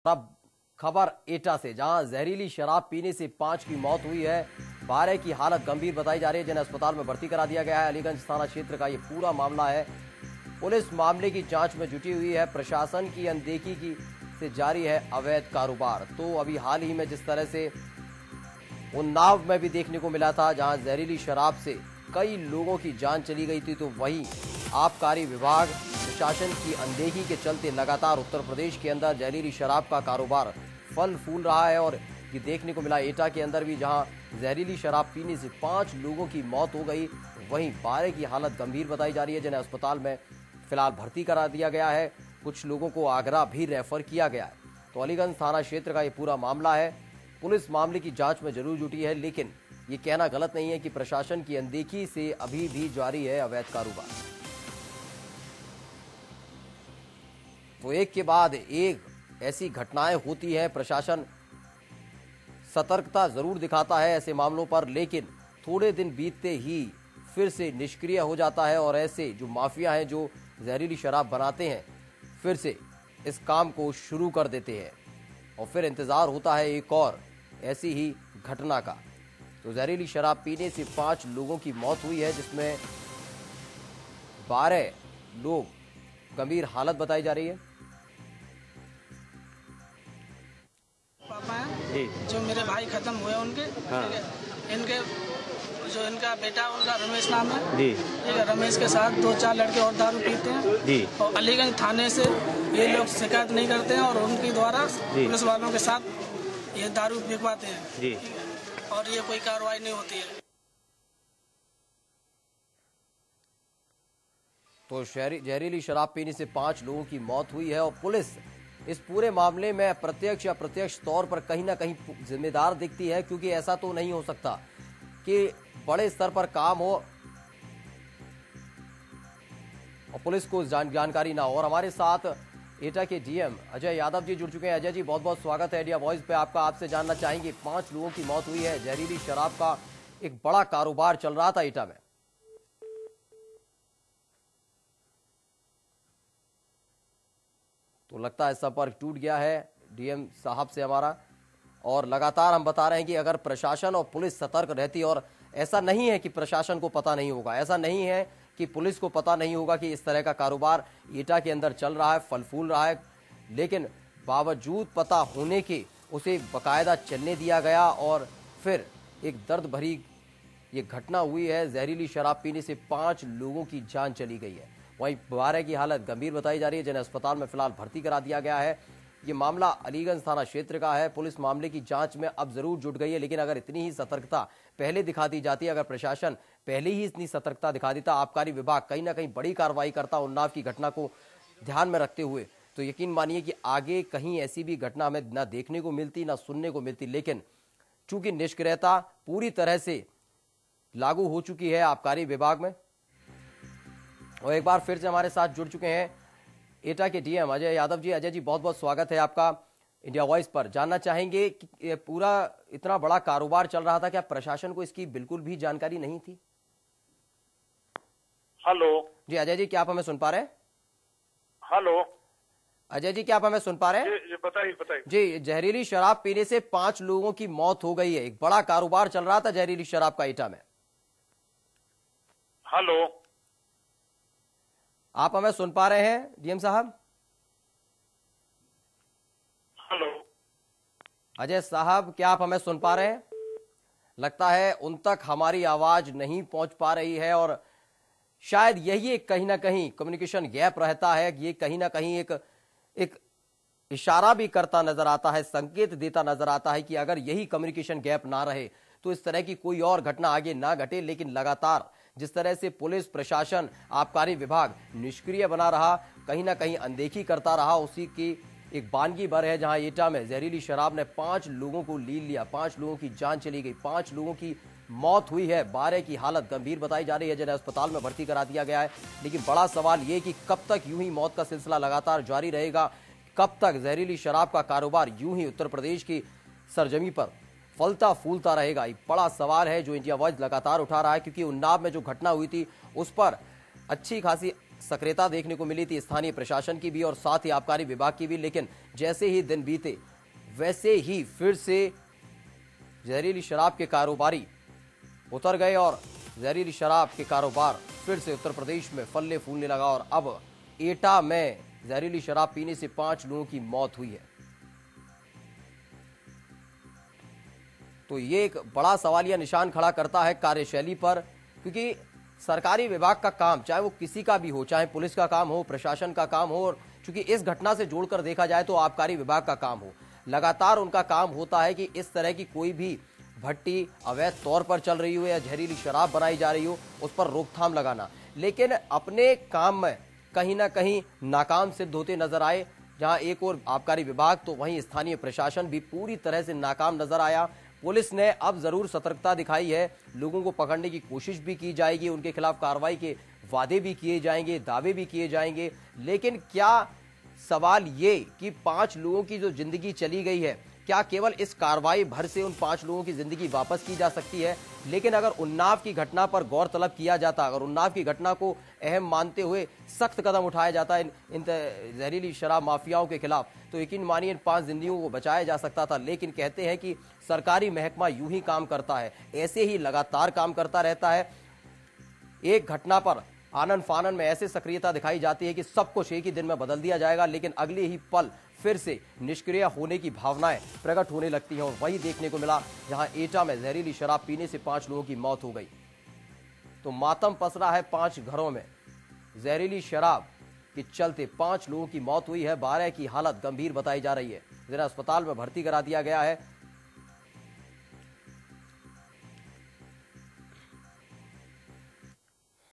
अब खबर एटा से, जहां जहरीली शराब पीने से 5 की मौत हुई है। 12 की हालत गंभीर बताई जा रही है, जिन्हें अस्पताल में भर्ती करा दिया गया है। अलीगंज थाना क्षेत्र का ये पूरा मामला है। पुलिस मामले की जांच में जुटी हुई है। प्रशासन की अनदेखी से जारी है अवैध कारोबार। तो अभी हाल ही में जिस तरह से उन्नाव में भी देखने को मिला था, जहां जहरीली शराब से कई लोगों की जान चली गई थी, तो वहीं आबकारी विभाग प्रशासन की अनदेखी के चलते लगातार उत्तर प्रदेश के अंदर जहरीली शराब का कारोबार फल फूल रहा है। और ये देखने को मिला एटा के अंदर भी, जहां जहरीली शराब पीने से 5 लोगों की मौत हो गई, वहीं 12 की हालत गंभीर बताई जा रही है, जिन्हें अस्पताल में फिलहाल भर्ती करा दिया गया है। कुछ लोगों को आगरा भी रेफर किया गया है। तो अलीगंज थाना क्षेत्र का ये पूरा मामला है। पुलिस मामले की जांच में जरूर जुटी है, लेकिन ये कहना गलत नहीं है कि प्रशासन की अनदेखी से अभी भी जारी है अवैध कारोबार। तो एक के बाद एक ऐसी घटनाएं होती हैं। प्रशासन सतर्कता जरूर दिखाता है ऐसे मामलों पर, लेकिन थोड़े दिन बीतते ही फिर से निष्क्रिय हो जाता है और ऐसे जो माफिया हैं, जो जहरीली शराब बनाते हैं, फिर से इस काम को शुरू कर देते हैं और फिर इंतजार होता है एक और ऐसी ही घटना का। तो जहरीली शराब पीने से 5 लोगों की मौत हुई है, जिसमें 12 लोग गंभीर हालत बताई जा रही है। पापा हैं जो मेरे भाई खत्म हुए उनके, इनके जो इनका बेटा उनका रमेश नाम है जी। ठीक है, रमेश के साथ 2-4 लड़के और दारू पीते हैं जी। और अलीगंज थाने से ये लोग शिकायत नहीं करते हैं और उनके द्वारा पुलिस वालों के साथ ये दारू बिकवाते हैं जी। और ये कोई कार्रवाई नहीं होती है। तो जहरीली शराब पीने से 5 लोगों की मौत हुई है और पुलिस इस पूरे मामले में प्रत्यक्ष या अप्रत्यक्ष तौर पर कहीं ना कहीं जिम्मेदार दिखती है, क्योंकि ऐसा तो नहीं हो सकता कि बड़े स्तर पर काम हो और पुलिस को जानकारी ना हो। और हमारे साथ एटा के डीएम अजय यादव जी जुड़ चुके हैं। अजय जी, बहुत बहुत स्वागत है इंडिया वॉइस पे आपका। आपसे जानना चाहेंगे, 5 लोगों की मौत हुई है, जहरीली शराब का एक बड़ा कारोबार चल रहा था एटा में। तो लगता है संपर्क टूट गया है डीएम साहब से हमारा, और लगातार हम बता रहे हैं कि अगर प्रशासन और पुलिस सतर्क रहती, और ऐसा नहीं है कि प्रशासन को पता नहीं होगा, ऐसा नहीं है कि पुलिस को पता नहीं होगा कि इस तरह का कारोबार एटा के अंदर चल रहा है, फल फूल रहा है, लेकिन बावजूद पता होने के उसे बाकायदा चलने दिया गया और फिर एक दर्द भरी ये घटना हुई है। जहरीली शराब पीने से 5 लोगों की जान चली गई है, वहीं 12 की हालत गंभीर बताई जा रही है, जिन्हें अस्पताल में फिलहाल भर्ती करा दिया गया है। ये मामला अलीगंज थाना क्षेत्र का है। पुलिस मामले की जांच में अब जरूर जुट गई है, लेकिन अगर इतनी ही सतर्कता पहले दिखा दी जाती, अगर प्रशासन पहले ही इतनी सतर्कता दिखा देता, आबकारी विभाग कहीं ना कहीं बड़ी कार्रवाई करता उन्नाव की घटना को ध्यान में रखते हुए, तो यकीन मानिए कि आगे कहीं ऐसी भी घटना हमें ना देखने को मिलती, ना सुनने को मिलती। लेकिन चूंकि निष्क्रियता पूरी तरह से लागू हो चुकी है आबकारी विभाग में। और एक बार फिर से हमारे साथ जुड़ चुके हैं एटा के डीएम अजय यादव जी। अजय जी, बहुत बहुत स्वागत है आपका इंडिया वॉइस पर। जानना चाहेंगे कि ये पूरा इतना बड़ा कारोबार चल रहा था, क्या प्रशासन को इसकी बिल्कुल भी जानकारी नहीं थी? हेलो जी अजय जी, क्या आप हमें सुन पा रहे हैं? हेलो अजय जी, क्या आप हमें सुन पा रहे हैं? जी बताइए जी, जहरीली शराब पीने से 5 लोगों की मौत हो गई है, एक बड़ा कारोबार चल रहा था जहरीली शराब का एटा में। हेलो, आप हमें सुन पा रहे हैं डीएम साहब? हेलो अजय साहब, क्या आप हमें सुन पा रहे हैं? लगता है उन तक हमारी आवाज नहीं पहुंच पा रही है और शायद यही एक कहीं ना कहीं कम्युनिकेशन गैप रहता है। ये कहीं ना कहीं एक इशारा भी करता नजर आता है, संकेत देता नजर आता है कि अगर यही कम्युनिकेशन गैप ना रहे तो इस तरह की कोई और घटना आगे ना घटे। लेकिन लगातार जिस तरह से पुलिस प्रशासन, आबकारी विभाग निष्क्रिय बना रहा, कहीं ना कहीं अनदेखी करता रहा, उसी की एक बानगी भर है, जहां एटा में जहरीली शराब ने 5 लोगों को लील लिया, 5 लोगों की जान चली गई, 5 लोगों की मौत हुई है, 12 की हालत गंभीर बताई जा रही है, जिन्हें अस्पताल में भर्ती करा दिया गया है। लेकिन बड़ा सवाल ये कि कब तक यूं ही मौत का सिलसिला लगातार जारी रहेगा, कब तक जहरीली शराब का कारोबार यूं ही उत्तर प्रदेश की सरजमी पर फलता फूलता रहेगा? एक बड़ा सवाल है जो इंडिया वॉइस लगातार उठा रहा है, क्योंकि उन्नाव में जो घटना हुई थी उस पर अच्छी खासी सक्रियता देखने को मिली थी स्थानीय प्रशासन की भी और साथ ही आबकारी विभाग की भी, लेकिन जैसे ही दिन बीते वैसे ही फिर से जहरीली शराब के कारोबारी उतर गए और जहरीली शराब के कारोबार फिर से उत्तर प्रदेश में फलने फूलने लगा और अब एटा में जहरीली शराब पीने से 5 लोगों की मौत हुई है। तो ये एक बड़ा सवालिया निशान खड़ा करता है कार्यशैली पर, क्योंकि सरकारी विभाग का काम, चाहे वो किसी का भी हो, चाहे पुलिस का काम हो, प्रशासन का काम हो, और चूंकि इस घटना से जोड़कर देखा जाए तो आबकारी विभाग का काम हो, लगातार उनका काम होता है कि इस तरह की कोई भी भट्टी अवैध तौर पर चल रही हो या जहरीली शराब बनाई जा रही हो उस पर रोकथाम लगाना, लेकिन अपने काम में कहीं ना कहीं नाकाम सिद्ध होते नजर आए। जहां एक और आबकारी विभाग तो वहीं स्थानीय प्रशासन भी पूरी तरह से नाकाम नजर आया। पुलिस ने अब जरूर सतर्कता दिखाई है, लोगों को पकड़ने की कोशिश भी की जाएगी, उनके खिलाफ कार्रवाई के वादे भी किए जाएंगे, दावे भी किए जाएंगे, लेकिन क्या सवाल ये कि 5 लोगों की जो जिंदगी चली गई है, क्या केवल इस कार्रवाई भर से उन 5 लोगों की जिंदगी वापस की जा सकती है? लेकिन अगर उन्नाव की घटना पर गौर तलब किया जाता, अगर उन्नाव की घटना को अहम मानते हुए सख्त कदम उठाया जाता इन जहरीली शराब माफियाओं के खिलाफ, तो यकीन मानिए इन 5 जिंदगियों को बचाया जा सकता था। लेकिन कहते हैं कि सरकारी महकमा यूं ही काम करता है, ऐसे ही लगातार काम करता रहता है। एक घटना पर आनन फानन में ऐसे सक्रियता दिखाई जाती है कि सब कुछ एक ही दिन में बदल दिया जाएगा, लेकिन अगले ही पल फिर से निष्क्रिय होने की भावनाएं प्रकट होने लगती हैं। और वही देखने को मिला जहां एटा में जहरीली शराब पीने से 5 लोगों की मौत हो गई। तो मातम पसरा है 5 घरों में, जहरीली शराब के चलते 5 लोगों की मौत हुई है, 12 की हालत गंभीर बताई जा रही है। जिन्हें अस्पताल में भर्ती करा दिया गया है।